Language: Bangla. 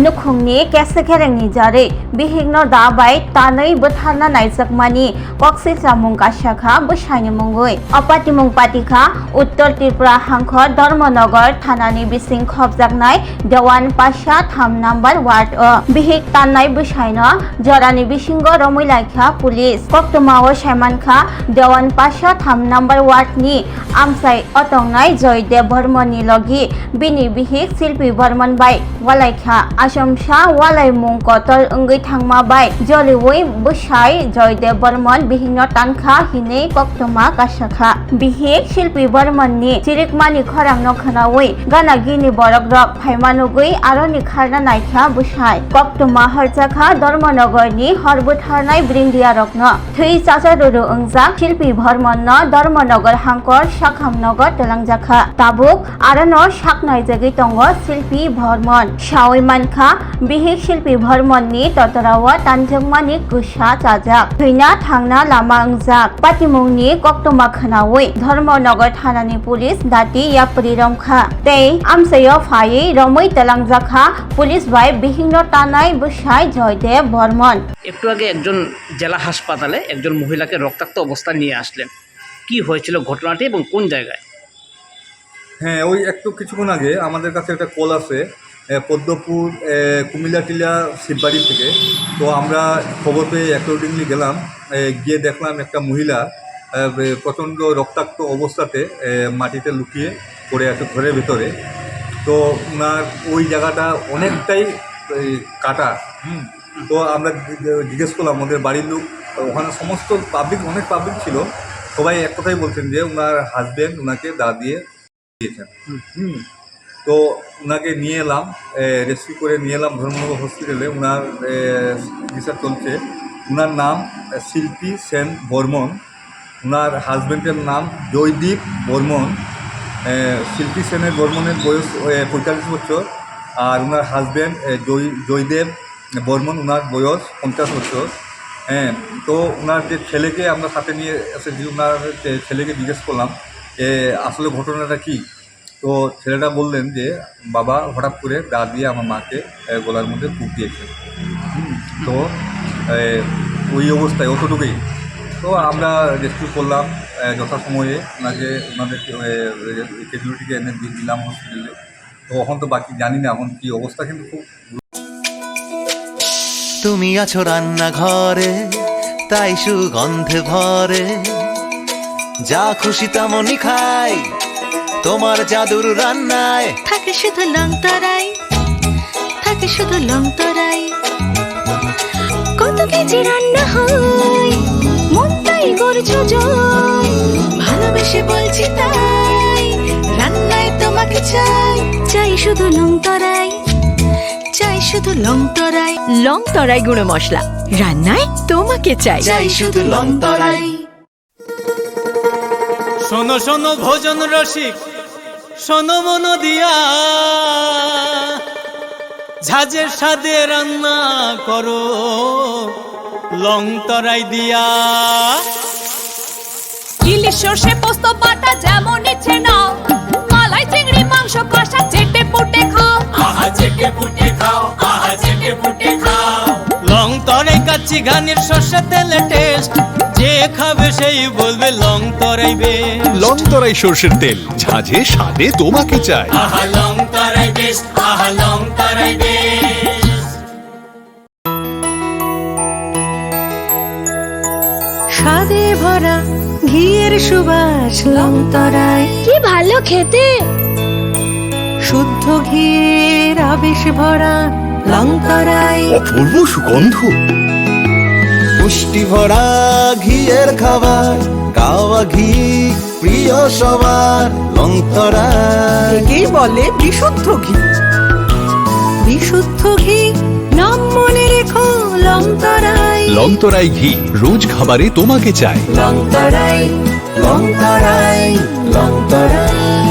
नुखुंगनि केसेखेरेंनि जारै बिहिगनो दाबाय तानै बोथारना नायजाकमानि कक्सिसा मुंगासाखा बसायनि मुंगै अपातिमुं पातिखा उत्तर त्रिपुरा हांखर धर्मनगर थानानि बिसिं खबजाकनाय देवान पाशा 3 नम्बर वार्ड बिहिग ताननाय बसायनो जरानि बिसिंगो रमैलाइखा पुलिस कक्तमाओ सायमानखा देवान पाशा 3 नम्बर वार्डनि आमसाय अतंनाय जयदेव बर्मननि लगी बिनि बिहिग शिल्पी बर्मन बाय वालाइखा आसमसा वालाय मुं कतल अंगै थांमा बाय जलिवै बसाय जयदेव बर्मन बिहिगनो तानखा हिनै कक्तमा कासाखा बिहिग शिल्पी बर्मननि चिरिकमानि खरांनो खोनावै गाना गिनि बरक रक फायमानुगै आरोनि खारना नायखा बसाय कक्तमा हरजाखा धर्मनगरनि हरबुथारनाय ब्रिंदिया रकनो थै चाचारुरु अंजाक शिल्पी बर्मननो धर्मनगर हांकर साखामनगर तेलांजाखा ताबुक आरोनो साकनाय जगै दंगो शिल्पी बर्मन सावै मानखा बिहिग शिल्पी बर्मननि ततराव तानजोंमानि गुसा जाजाक थैना थांना लामा अंजाक पातिमुंनि कक्तमा खोनावै धर्मनगर थानानि पुलिस दाति यापरि रमखा तै आमसायो फायै रमै तेलांजाखा पुलिस बाय बिहिगनो तानाय बसाय जयदेव बर्मन একটু আগে একজন জেলা হাসপাতালে একজন মহিলাকে রক্তাক্ত অবস্থায় নিয়ে আসলেন কি হয়েছিল ঘটনাটি এবং কোন জায়গায়? হ্যাঁ, ওই একটু কিছুক্ষণ আগে আমাদের কাছে একটা কল আসে পদ্মপুর কুমিল্লা টিলা শিববাড়ি থেকে। তো আমরা খবর পেয়ে অ্যাকর্ডিংলি গেলাম, গিয়ে দেখলাম একটা মহিলা প্রচণ্ড রক্তাক্ত অবস্থাতে মাটিতে লুকিয়ে পড়ে আছে ঘরের ভিতরে। তো ওনার ওই জায়গাটা অনেকটাই কাটা। তো আমরা জিজ্ঞেস করলাম ওদের বাড়ির লোক, ওখানে সমস্ত পাবলিক, অনেক পাবলিক ছিল, সবাই এক কথাই বলছেন যে ওনার হাজব্যান্ড ওনাকে দা দিয়ে দিয়েছেন। তো ওনাকে নিয়ে এলাম, রেস্কিউ করে নিয়ে এলাম ধর্মনগর হসপিটালে। ওনার চিকিৎসা চলছে। ওনার নাম শিল্পী সেন বর্মন, ওনার হাজব্যান্ডের নাম জয়দীপ বর্মন। শিল্পী সেনের বর্মনের বয়স 45 বছর, আর ওনার হাজব্যান্ড জয়দেব বর্মন, ওনার বয়স 50 বছর। হ্যাঁ, তো ওনার যে ছেলেকে আমরা সাথে নিয়ে এসেছি, ওনার ছেলেকে জিজ্ঞেস করলাম আসলে ঘটনাটা কী। তো ছেলেটা বললেন যে বাবা হঠাৎ করে দা দিয়ে আমার মাকে গলার মধ্যে ফুঁক দিয়েছে। তো ওই অবস্থায় অতটুকুই। তো আমরা রেস্কিউ করলাম যথাসময়ে, ওনাদের ক্যাজুয়ালিটিকে এনে দিলাম হসপিটালে। তো এখন তো বাকি জানি না এখন কী অবস্থা, কিন্তু খুব। তুমি আছো রান্নাঘরে, তাই সুগন্ধে ভরে, যা খুশি তেমনই খাই তোমার জাদুর রান্নায়। থাকে শুধু লং তরাই, থাকে শুধু লং তরাই, কত কেজি রান্না হয় মনটাই করছো জয়, ভালোবেসে বলছি তাই রান্নায় তোমাকে চাই, চাই শুধু লং তরাই, চাই শুধু লং তরাই। লং তরাই গুঁড়ো মশলা, রান্নায় তোমাকে চাই, চাই শুধু লং তরাই। শোনো শোনো ভোজন রসিক, শোনো মন দিয়া, ঝাঁঝের স্বাদে রান্না করো লং তরাই দিয়া। ইলিশ সর্ষে পোস্ত বাটা যেমন ইচ্ছে নাও, মালাই চিংড়ি মাংস কষা চেটে পুটে খাও, আহা চেটে পুটে খাও, আহা চেটে পুটে খাও। লং তরাই কাচ্চি ঘানির সর্ষে তেলে টেস্ট, যে খাবে সেই বলবে লং তরাই বেশ। লং তরাই সর্ষের তেল, ঝাঁঝে স্বাদে তোমাকে চাই। আহা লং তরাই বেশ, আহা লং তরাই বেশ। স্বাদে ভরা ঘিয়ের সুবাস লং তরাই, কি ভালো খেতে, শুদ্ধ ঘিয়ের আবেশ ভরা লং তরাই, অপূর্ব সুগন্ধ, পুষ্টি ভরা ঘিয়ের খাবার, গাওয়া ঘি প্রিয় সবার। লং তরাই একেই বলে বিশুদ্ধ ঘি, বিশুদ্ধ ঘি নাম মনে রেখো লং তরাই। লং তরাই ঘি রোজ খাবারে তোমাকে চাই। লং তরাই, লং তরাই, লং তরাই।